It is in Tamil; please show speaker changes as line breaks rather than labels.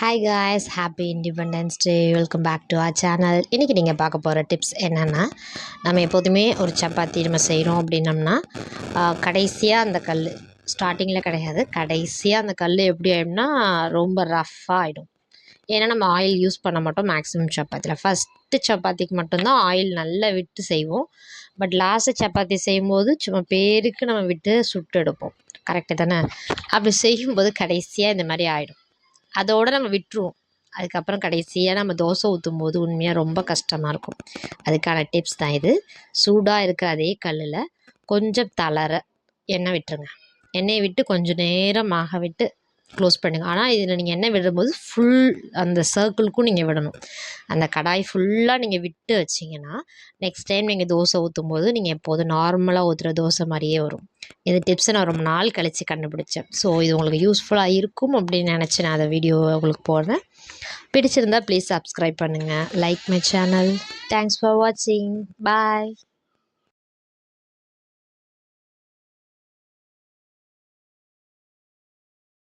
Hi guys, happy independence day. Welcome back to our channel. இன்றைக்கி நீங்கள் பார்க்க போகிற டிப்ஸ் என்னென்னா, நம்ம எப்போதுமே ஒரு சப்பாத்தி நம்ம செய்கிறோம் அப்படின்னம்னா கடைசியாக அந்த கல் ஸ்டார்டிங்கில் கிடையாது, கடைசியாக அந்த கல் எப்படி ஆகிடும்னா ரொம்ப ரஃப்பாக ஆகிடும். ஏன்னா நம்ம ஆயில் யூஸ் பண்ண மாட்டோம் மேக்ஸிமம் சப்பாத்தியில். ஃபஸ்ட்டு சப்பாத்திக்கு மட்டும்தான் ஆயில் நல்லா விட்டு செய்வோம். பட் லாஸ்ட்டு சப்பாத்தி செய்யும்போது சும்மா பேருக்கு நம்ம விட்டு சுட்டு எடுப்போம். கரெக்டு தானே? அப்படி செய்யும்போது கடைசியாக இந்த மாதிரி ஆகிடும். அதோடு நம்ம விட்டுருவோம். அதுக்கப்புறம் கடைசியாக நம்ம தோசை ஊற்றும் போது உண்மையாக ரொம்ப கஷ்டமாக இருக்கும். அதுக்கான டிப்ஸ் தான் இது. சூடாக இருக்கிற அதே கல்லில் கொஞ்சம் தளர எண்ணெய் விட்டுருங்க. எண்ணெயை விட்டு கொஞ்சம் நேரம் விட்டு க்ளோஸ் பண்ணுங்கள். ஆனால் இதில் நீங்கள் எண்ணெய் விடும்போது ஃபுல் அந்த சர்க்கிளுக்கும் நீங்கள் விடணும். அந்த கடாய் ஃபுல்லாக நீங்கள் விட்டு வச்சிங்கன்னா நெக்ஸ்ட் டைம் நீங்கள் தோசை ஊற்றும் போது நீங்கள் எப்போதும் நார்மலாக ஊற்றுற தோசை மாதிரியே வரும். இந்த டிப்ஸை நான் ரொம்ப நாள் கழித்து கண்டுபிடிச்சேன். ஸோ இது உங்களுக்கு யூஸ்ஃபுல்லாக இருக்கும் அப்படின்னு நினச்சி நான் அதை வீடியோ உங்களுக்கு போடுறேன். பிடிச்சிருந்தால் ப்ளீஸ் சப்ஸ்கிரைப் பண்ணுங்கள். Like my channel. Thanks for வாட்சிங். பாய்.